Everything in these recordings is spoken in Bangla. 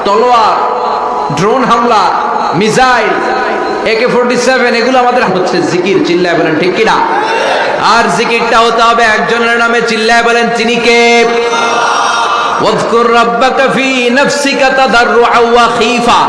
তলোয়ার, ড্রোন হামলা, মিসাইল, AK-47, এগুলো আমাদের হচ্ছে জিকির। চিল্লায় বলেন ঠিক কিনা? আর জিকিরটা হতে হবে একজনের নামে। চিল্লায় বলেন তিনি কে? ওয়াযকুর রাব্বাকা ফি নাফসিকা তাদাররুআ ওয়া খীফা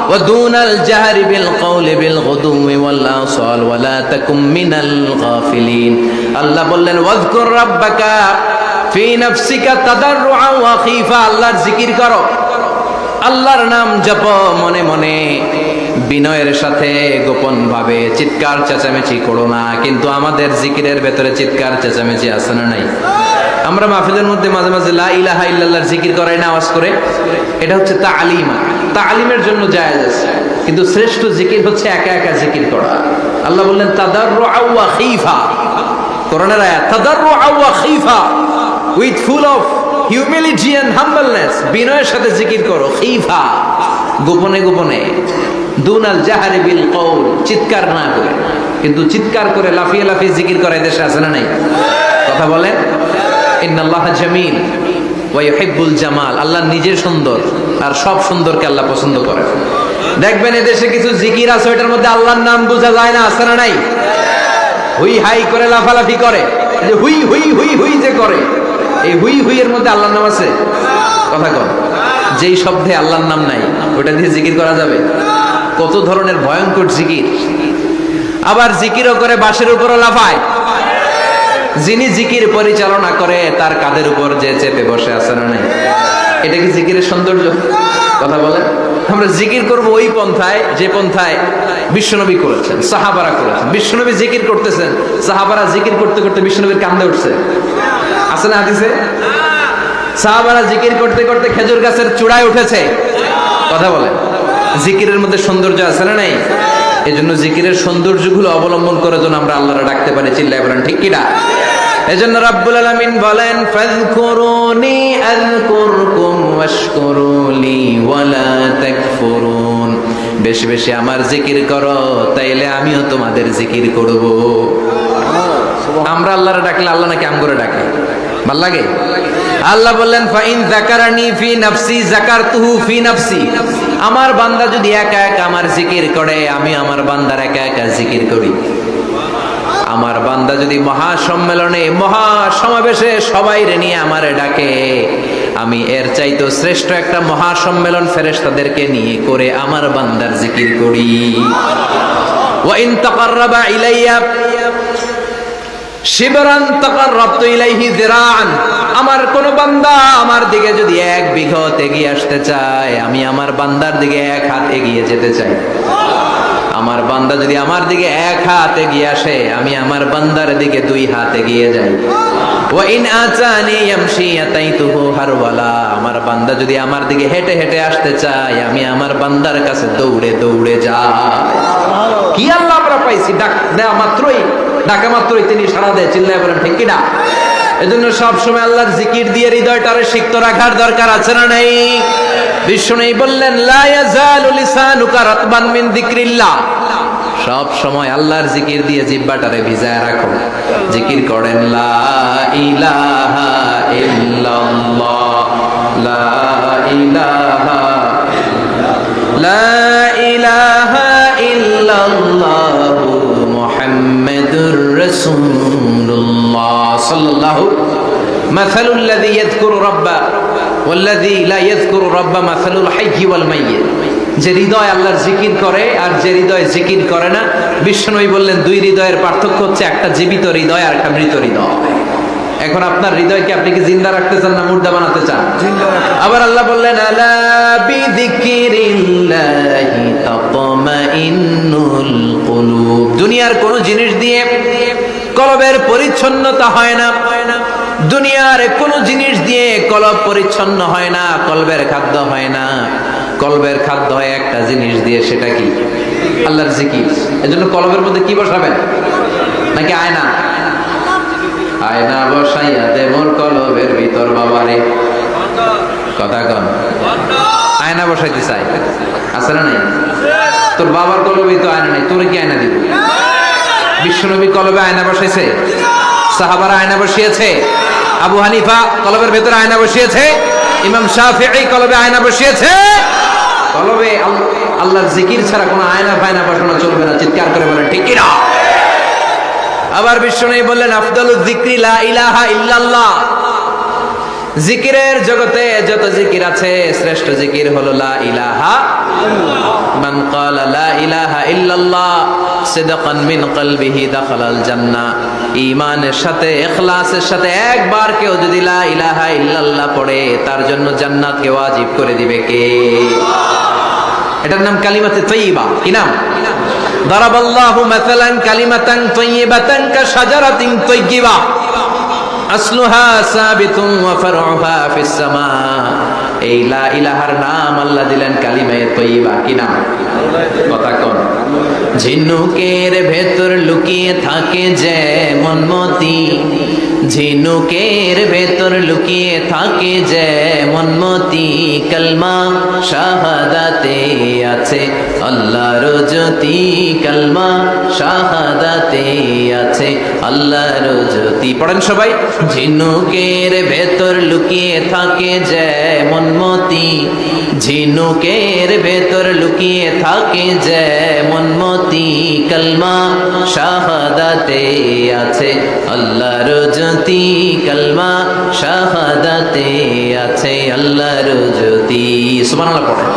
ওয়া দুনাল জাহরি বিল কওলি বিল গুদুমি ওয়াল আসাল ওয়া লা তাকুম মিনাল গাফিলিন। আল্লাহ বললেন ওয়াযকুর রাব্বাকা ফি নাফসিকা তাদাররুআ ওয়া খীফা, আল্লাহর জিকির করো, আল্লাহর নাম জপো মনে মনে, বিনয়ের সাথে, গোপন ভাবে, চিৎকার চেঁচামেচি করো না। কিন্তু আমাদের জিকিরের ভেতরে চিৎকার চেঁচামেচি আছে না নাই? আমরা মাহফিলের মধ্যে মাঝে মাঝে লা ইলাহা ইল্লাল্লাহর জিকির করাই না আওয়াজ করে, এটা হচ্ছে তালিমা, তালিমের জন্য জায়েজ আছে। কিন্তু শ্রেষ্ঠ জিকির হচ্ছে একা একা জিকির করা। আল্লাহ বললেন তাদাররুআ ওয়া খীফা, কোরআনের আয়াত, তাদাররুআ ওয়া খীফা, with full of humility and humbleness, বিনয়ের সাথে জিকির করো। খীফা, গোপনে গোপনে, দুনাল জাহরি বিল কওল, চিৎকার না করে। কিন্তু চিৎকার করে লাফিয়ে লাফিয়ে জিকির করে দেশে আছে না নাই? কথা বলেন। ইন্নাল্লাহা জামিল ওয়া ইউহিব্বুল জামাল, আল্লাহ নিজে সুন্দর আর সব সুন্দরকে আল্লাহ পছন্দ করে। দেখবেন এদেশে কিছু জিকির আছে ওইটার মধ্যে আল্লাহর নাম বোঝা যায় না, আছে না নাই? হুই হাই করে লাফালাফি করে, যে হুই হুই হুই হুই যে করে, এই হুই হুই এর মধ্যে আল্লাহর নাম আছে? কথা কন। যেই শব্দে আল্লাহর নাম নাই ওটা দিয়ে জিকির করা যাবে? কত ধরনের ভয়ঙ্কর জিকির। আবার জিকিরও করে বাঁশের উপরও লাফায়। যিনি জিকির পরিচালনা করে তার কাঁধের উপর যে চেপে বসে আছে না নাই? এটা কি জিকিরের সৌন্দর্য? কথা বলে। আমরা জিকির করব ওই পন্থায় যে পন্থায় বিশ্বনবী করেছেন, সাহাবারা করেছেন। বিশ্বনবী জিকির করতেছেন, সাহাবারা জিকির করতে করতে বিশ্বনবীর কান্দে উঠছে, আছে না হাদিসে? সাহাবারা জিকির করতে করতে খেজুর গাছের চূড়ায় উঠেছে। কথা বলে। জিকিরের মধ্যে সৌন্দর্য আছে না নাই? এজন্য জিকিরের সৌন্দর্যগুলো অবলম্বন করে যেন আমরা আল্লাহরে ডাকতে পারি। চিল্লায় বলেন ঠিক কিনা? এজন্য রাব্বুল আলামিন বলেন ফাযকুরুনি আযকুরকুম ওয়াশকুরুলি ওয়ালা তাকফুরুন, বেশি বেশি আমার জিকির করো তাইলে আমিও তোমাদের জিকির করব। আমরা আল্লাহরে ডাকলে আল্লাহ নাকি আম করে ডাকে? ভাল লাগে? আল্লাহ বললেন ফাইন যাকারানি ফি নাফসি যাকারতুহু ফি নাফসি, আমার বান্দা যদি একা একা আমার জিকির করে আমি আমার বান্দার একা একা জিকির করি। আমার বান্দা যদি মহা সম্মেলনে মহা সমাবেশে সবাই রে নিয়ে আমারে ডাকে, আমি এর চাইতো শ্রেষ্ঠ একটা মহা সম্মেলন ফেরেশতাদেরকে নিয়ে করে আমার বান্দার জিকির করি। ওয়া ইন তাকাররাবা ইলাইয়া শিবরান তাকাররাবতু ইলাইহি যিরাআন, আমার কোন বান্দা আমার দিকে যদি এক বিঘত এগিয়ে আসতে চায় আমি আমার বান্দার দিকে এক হাত এগিয়ে যেতে চাই। আমার বান্দা যদি আমার দিকে এক হাত এগিয়ে আসে আমি আমার বান্দার দিকে দুই হাত এগিয়ে যাই। ওয়া ইন আতানি ইয়ামশি আতাইতুহু হারওয়ালা, আমার বান্দা যদি আমার দিকে হেঁটে হেঁটে আসতে চায় আমি আমার বান্দার কাছে দৌড়ে দৌড়ে যাই। কি আল্লাহ আমরা পাইছি, ডাক দেয়া মাত্রই, ডাকা মাত্রই তিনি সাড়া দেয়। চিল্লায় বলেন ঠিক কিনা? এজন্য সব সময় আল্লাহর জিকির দিয়ে হৃদয়টারে সিক্ত রাখার দরকার আছে না নাই? বিষ্ণু বললেন লা ইয়াজালু লিসানুকা রাতবান মিন যিকরিল্লাহ, সব সময় আল্লাহর জিকির দিয়ে জিহ্বাটারে ভিজায় রাখো। জিকির করেন লা ইলাহা ইল্লাল্লাহ, লা ইলাহা, লা ইলাহা ইল্লাল্লাহ মুহাম্মাদুর রাসূলুল্লাহ সাল্লাল্লাহু মাসালুল লাযী ইয়াযকুরু রাব্বা ওয়াল্লাযী লা ইয়াযকুরু রাব্বা মাসালুল হাইয়্যি ওয়াল মাইয়্যিত, যে হৃদয় আল্লাহর জিকির করে আর যে হৃদয় জিকির করে না। বিষ্ণুই বললেন দুই হৃদয়ের পার্থক্য হচ্ছে একটা জীবিত হৃদয় আর একটা মৃত হৃদয়। এখন আপনার হৃদয়কে আপনি কি জিন্দা রাখতে চান না মুর্দা বানাতে চান? আবার আল্লাহ বললেন আলা বিযিকরিল্লাহি তাতমাইন্নুল কুলুব, দুনিয়ার কোন জিনিস দিয়ে কলবের পরিচ্ছন্নতা হয় না, দুনিয়ার কোন জিনিস দিয়ে কলব পরিচ্ছন্ন হয় না, কলবের খাদ্য হয় না। কলবের খাদ্য হয় একটা জিনিস দিয়ে, সেটা কি? আল্লাহর জিকির। এজন্য কলবের মধ্যে কি বসাবেন? নাকি আয়না? আয়না বসাইয়া দে মোর কলবের ভিতর বাবারে। কথা কন। আয়না বসাইতে চাই, আছে না নাই? তোর বাবার কলবে তো আয়না নাই, তোরে কি আয়না দিব? বিশ্বনবী কলবে আয়না বসাইছে, সাহাবারা আয়না বসিয়েছে, আবু হানিফা কলবের ভেতরে আয়না বসিয়েছে, ইমাম শাফিঈ কলবে আয়না বসিয়েছে। কলবে আল্লাহর জিকির ছাড়া কোনো আয়না ফায়না বসানো চলবে না। চিৎকার করে বলেন ঠিক কিনা? আবার বিশ্বনবী বললেন আফদালুয যিকরি লা ইলাহা ইল্লাল্লাহ। জিকিরের জগতে যত জিকির আছে শ্রেষ্ঠ জিকির হলো লা ইলাহা ইল্লাল্লাহ। মান ক্বালা লা ইলাহা ইল্লাল্লাহ সিদকান মিন কলবিহি দাখালাল জান্নাহ। ঈমানের সাথে ইখলাসের সাথে একবার কেউ যদি লা ইলাহা ইল্লাল্লাহ পড়ে তার জন্য জান্নাতকে ওয়াজিব করে দিবে কে? এটার নাম কালিমাতে তাইয়্যিবা। কি নাম? দারাবাল্লাহু মাসালান কালিমাতান তাইয়্যিবাতান কাশাজারাতিন তাইয়্যিবা আসলুহা সাবিতুন ওয়া ফারউহা ফিস সামা। এই লা ইলাহার নাম আল্লাহ দিলেন কালিমায়ে তাইয়্যিবা। কি নাম? কথা কোন? ঝিনুকের ভেতর লুকিয়ে থাকে যেমন মতি, ঝিনুকের ভেতর লুকিয়ে থাকে যেমন মতি, কালমা শাহাদাতে আছে আল্লাহর জ্যোতি, কালমা শাহাদাতে আছে আল্লাহর জ্যোতি। পড়েন সবাই। ঝিনুকের ভেতর লুকিয়ে থাকে যেমন মতি, ঝিনুকের ভেতর লুকিয়ে থাকে যেমন মতি, কালমা শাহাদাতে আছে আল্লাহর জ্যোতি, কালমা শাহাদাতে আছে আল্লাহর জ্যোতি। সুবহানাল্লাহ পড়েন।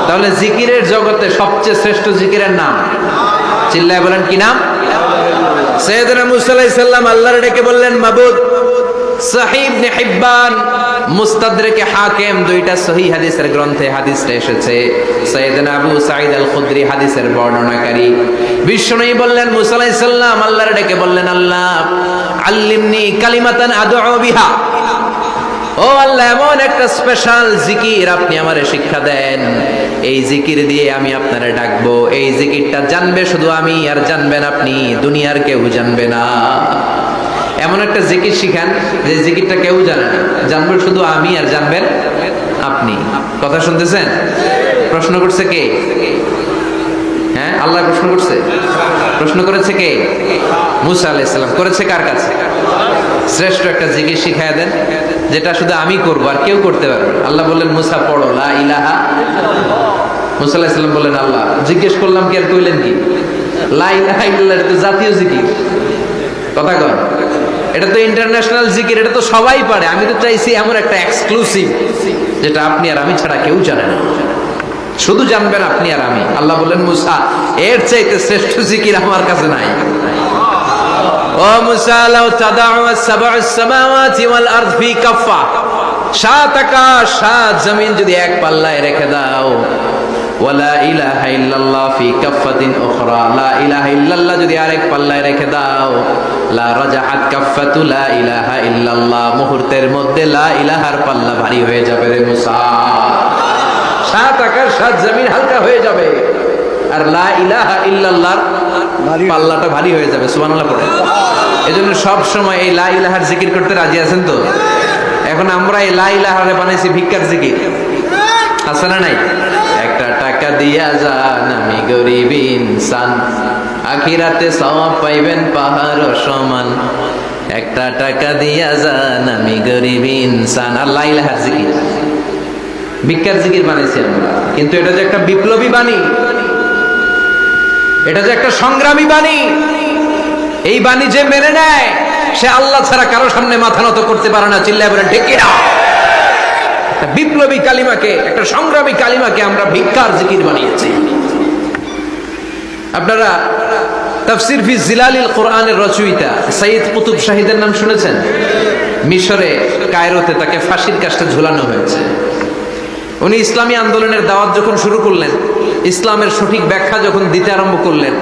তাহলে জিকিরের জগতে সবচেয়ে শ্রেষ্ঠ জিকিরের নাম চিল্লায় বলেন কি নাম? সাইয়েদনা মুসা আলাইহিস সালাম আল্লাহর ডেকে বললেন মাবুদ। সহিহ ইবনে হিব্বান, মুস্তাদরিকে হাকিম, দুইটা সহিহ হাদিসের গ্রন্থে হাদিসটা এসেছে। সাইয়েদনা আবু সাঈদ আল খুদরি হাদিসের বর্ণনাকারী। বিশ্বনবী বললেন মুসা আলাইহিস সালাম আল্লাহর ডেকে বললেন আল্লাহ আল্লিমনি কালিমাতান আদউ বিহা। ও আল্লাহ, এমন একটা স্পেশাল জিকির আপনি আমারে শিক্ষা দেন, এই জিকির দিয়ে আমি আপনারে ডাকবো। এই জিকিরটা জানবে শুধু আমি, আর জানবেন আপনি, দুনিয়ার কেউ জানবে না। এমন একটা জিকির শিখান যে জিকিরটা কেউ জানে না, জানবে শুধু আমি আর জানবেন আপনি। কথা শুনতেছেন? প্রশ্ন করছে কে? হ্যাঁ, আল্লাহ প্রশ্ন করছে। প্রশ্ন করেছে কে? মুসা আলাইহিস সালাম। করেছে কার কাছে? শ্রেষ্ঠ একটা জিকির শিখায় দেন যেটা শুধু আমি করবো আর কেউ করতে পারবে। আল্লাহ বললেন মুসা পড়ো লা ইলাহা। মুসা আলাইহিস সালাম বললেন আল্লাহ জিজ্ঞেস করলাম কি আর কইলেন কি? লা ইলাহা ইল্লাল্লাহ এটা তো জাতীয় জিকির। কথা কর, এটা তো ইন্টারন্যাশনাল জিকির, এটা তো সবাই পারে। আমি তো চাইছি এমন একটা এক্সক্লুসিভ যেটা আপনি আর আমি ছাড়া কেউ জানে না, শুধু জানবেন আপনি আর আমি। আল্লাহ বললেন মুসা এর চাইতে শ্রেষ্ঠ জিকির আমার কাছে নাই। ও মুসা লাউ তাদাউ সাবউস সামাওয়াতি ওয়াল আরদ ফি কাফা, সাত আকাশ সাত জমিন যদি এক পাল্লায় রেখে দাও, ওয়ালা ইলাহা ইল্লাল্লাহ ফি কাফাতিন উখরা, লা ইলাহা ইল্লাল্লাহ যদি আরেক পাল্লায় রেখে দাও, লা রাজাহাত কাফাতু লা ইলাহা ইল্লাল্লাহ, মুহূর্তের মধ্যে লা ইলাহার পাল্লা ভারী হয়ে যাবে রে মুসা। সাত আকাশ সাত জমিন হালকা হয়ে যাবে আর লা ইলাহা ইল্লাল্লাহর পাল্লাটা ভারী হয়ে যাবে। সুবহানাল্লাহ পড়ে। এজন্য সব সময় এই লা ইলাহার জিকির করতে রাজি আছেন তো? এখন আমরা এই লা ইলাহারে বানাইছি ভিক্ষার জিকির, আছে না নাই? একটা টাকা দিয়া যান আমি গরিব ইনসান, আখিরাতে সওয়াব পাইবেন পাহাড় সমান। একটা টাকা দিয়া যান আমি গরিব ইনসান। আর লা ইলাহার জিকির ভিক্ষার জিকির বানাইছি আমরা। কিন্তু এটা যে একটা বিপ্লবী বাণী, এটা যে একটা সংগ্রামী বাণী, এই বাণী যে মেনে নেয় সে আল্লাহ ছাড়া কারো সামনে মাথা নত করতে পারে না। চিল্লায় বলেন ঠিক কিনা? বিপ্লবী কালিমাকে, একটা সংগ্রামী কালিমাকে আমরা ভিক্ষার জিকির বানিয়েছি। আপনারা তাফসীর ফি জিলালিল কোরআনের রচয়িতা সাইয়্যিদ কুতুব শাহীদের নাম শুনেছেন? মিশরে কায়রোতে তাকে ফাঁসির কাস্টে ঝুলানো হয়েছে। উনি ইসলামী আন্দোলনের দাওয়াত যখন শুরু করলেন, ইসলামের সঠিক ব্যাখ্যা যখন দিতে আরম্ভ করলেন,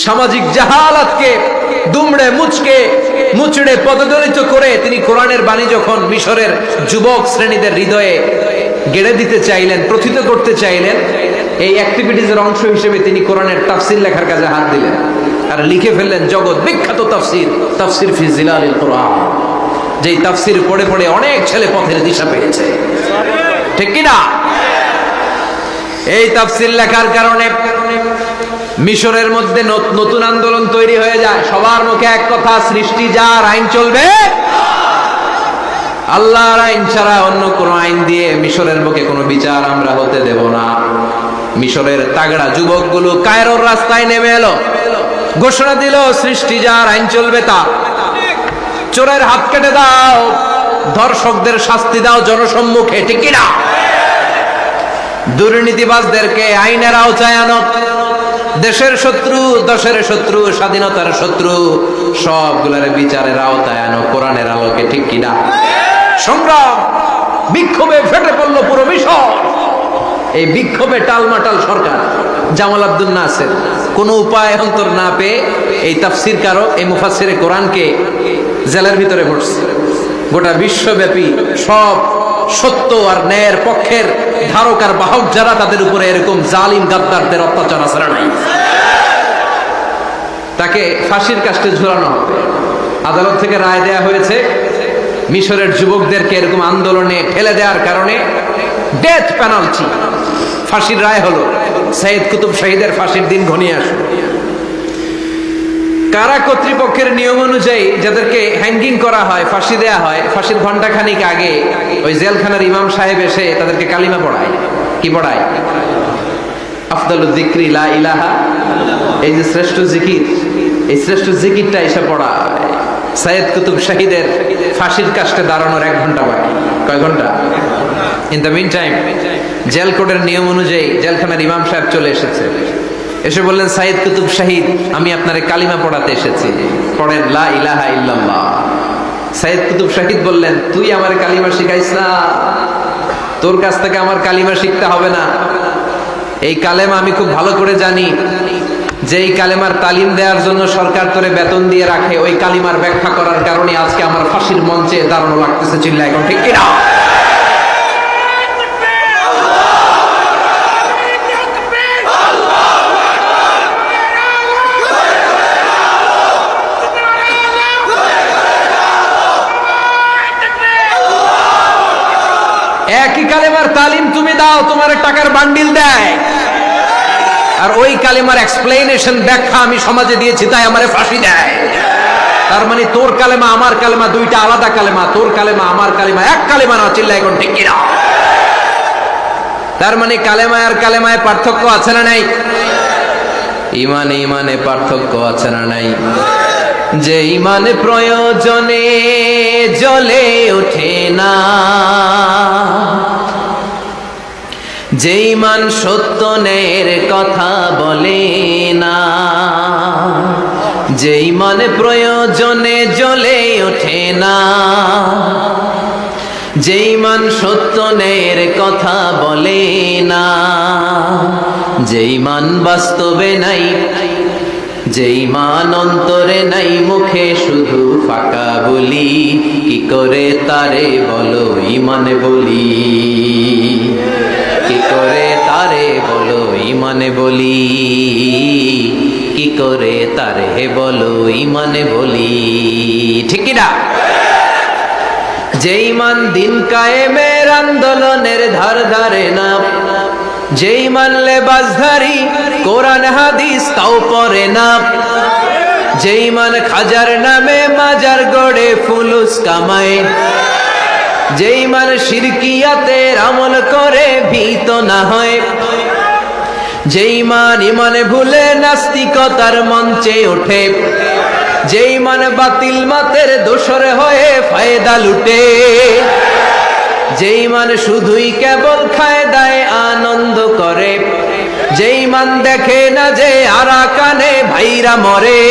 সামাজিক জাহালাতকে দুমড়ে মুচড়ে পদদলিত করে তিনি কোরআনের বাণী যখন মিশরের যুবক শ্রেণীদের হৃদয়ে গেড়ে দিতে চাইলেন, প্রথিত করতে চাইলেন, এই অ্যাক্টিভিটিজের অংশ হিসেবে তিনি কোরআনের তাফসীর লেখার কাজে হাত দিলেন আর লিখে ফেললেন জগৎ বিখ্যাত তাফসীর ফি জিলালিল কোরআন, যেই তাফসীর পড়ে পড়ে অনেক ছেলে পথের দিশা পেয়েছে। ঠিক কিনা? এই তাফসীর লেখার কারণে মিশরের মধ্যে নতুন আন্দোলন তৈরি হয়ে যায়। সবার মুখে এক কথা, সৃষ্টি যার, আইন চলবে। আল্লাহর আইন ছাড়া অন্য কোন আইন দিয়ে মিশরের বুকে কোনো বিচার আমরা হতে দেব না। মিশরের তাগড়া যুবকগুলো কায়রোর রাস্তায় নেমে এলো, ঘোষণা দিল সৃষ্টি যার, আইন চলবে তার। চোরের হাত কেটে দাও, ধর্ষকদের শাস্তি দাও জনসম্মুখে, ঠিক কিনা? দুর্নীতিবাজদেরকে আইনের আওতায় আনো। দেশের শত্রু, দশের শত্রু, স্বাধীনতার শত্রু সবগুলোর বিচারের আওতায় আনো কোরআনের আলোকে, ঠিক কিনা? সংগ্রাম, বিক্ষোভে ফেটে পড়ল পুরো মিশর। এই বিক্ষোভে টালমাটাল সরকার। জামাল আব্দুল নাসের কোনো উপায় অন্তর না পেয়ে এই তাফসীরকারক, এই মুফাসসিরে কোরআনকে জেলের ভিতরে ভরছে। গোটা বিশ্বব্যাপী সব সত্য আর ন্যায়ের পক্ষের ধারক আর বাহক যারা, তাদের উপরে এরকম জালিম গাদ্দারদের অত্যাচার আছড়া নাই। তাকে ফাঁসির কাস্টে ঝুলানো হবে। আদালত থেকে রায় দেয়া হয়েছে মিশরের যুবকদেরকে এরকম আন্দোলনে ঠেলে দেওয়ার কারণে ডেথ পেনাল্টি, ফাঁসির রায় হলো। সাইয়েদ কুতুব শহীদের ফাঁসির দিন ঘনিয়ে আসলো। কারা কর্তৃপক্ষের নিয়ম অনুযায়ী যাদেরকে হ্যাঙ্গিং করা হয়, ফাঁসি দেয়া হয়, ফাঁসির ঘন্টাখানিক আগে ওই জেলখানার ইমাম সাহেব এসে তাদেরকে কালিমা পড়ায়। কি পড়ায়? আফদালুয যিকরি লা ইলাহা, এই যে শ্রেষ্ঠ জিকির, এই শ্রেষ্ঠ জিকিরটা এসে পড়ায়। সাইয়েদ কুতুব শহীদের ফাঁসির কাস্টে দাঁড়ানোর 1 ঘন্টা বাকি। কয় ঘন্টা? In the mean time jail কোডের নিয়ম অনুযায়ী জেলখানার ইমাম সাহেব চলে এসেছে। এসে বললেন, সাইয়েদ কুতুব শহীদ, আমি আপনারে কালিমা পড়াতে এসেছি, পড়েন লা ইলাহা ইল্লাল্লাহ। সাইয়েদ কুতুব শহীদ বললেন, তুই আমার কালিমা শিখাইস না, তোর কাছ থেকে আমার কালিমা শিখতে হবে না। এই কালেমা আমি খুব ভালো করে জানি, যে এই কালেমার তালিম দেওয়ার জন্য সরকার তোরে বেতন দিয়ে রাখে। ওই কালিমার ব্যাখ্যা করার কারণে আজকে আমার ফাঁসির মঞ্চে দাঁড়ানো লাগতেছে। চিল্লা এখন, ঠিক কিনা? একই কালেমার তালিম তুমি দাও, তোমার টাকার বান্ডিল দেয়, আর ওই কালেমার এক্সপ্লেনেশন, ব্যাখ্যা আমি সমাজে দিয়েছি, তাই আমারে ফাঁসি দেয়। তার মানে তোর কালেমা আমার কালেমা দুইটা আলাদা কালেমা, তোর কালেমা আমার কালেমা এক কালেমা না। চিল্লা এখন, ঠিক কিনা? তার মানে কালেমায় আর কালেমায় পার্থক্য আছে না নাই? ইমানে ইমানে পার্থক্য আছে না নাই? যে ইমান প্রয়োজনে জ্বলে ওঠে না, যে ইমান সত্য ন্যায়ের কথা বলে না, যে ইমান প্রয়োজনে জ্বলে ওঠে না, যে ইমান সত্য ন্যায়ের কথা বলে না, যে ইমান বাস্তবে নাই, যে ইমান অন্তরে নাই, মুখে শুধু ফাঁকা বলি, কি করে তারে বলো ইমানে বলি, কি করে তারে বলো ইমানে বলি, কি করে তারে বলো ইমানে বলি, ঠিক কিনা? যে ইমান দিন কায়েমের আন্দোলনের ধার ধারে না, যে ইমান লেবাসধারী কোরআন হাদিস তাও পড়ে না, যে ইমান খাজার নামে মাজার গড়ে ফুলুস কামায়, যে ইমান শিরকিয়াতের আমল করে ভীত না হয়, যে ইমান ইমানে ভুলে নাস্তিকতার মঞ্চে ওঠে, যে ইমান বাতিল মাতের দোসর হয়ে ফায়দা লুটে, যে ইমান শুধুই কেবল খায় দায় আনন্দ করে, যে ইমান দেখে না যে আরাকানে ভাইরা মরে।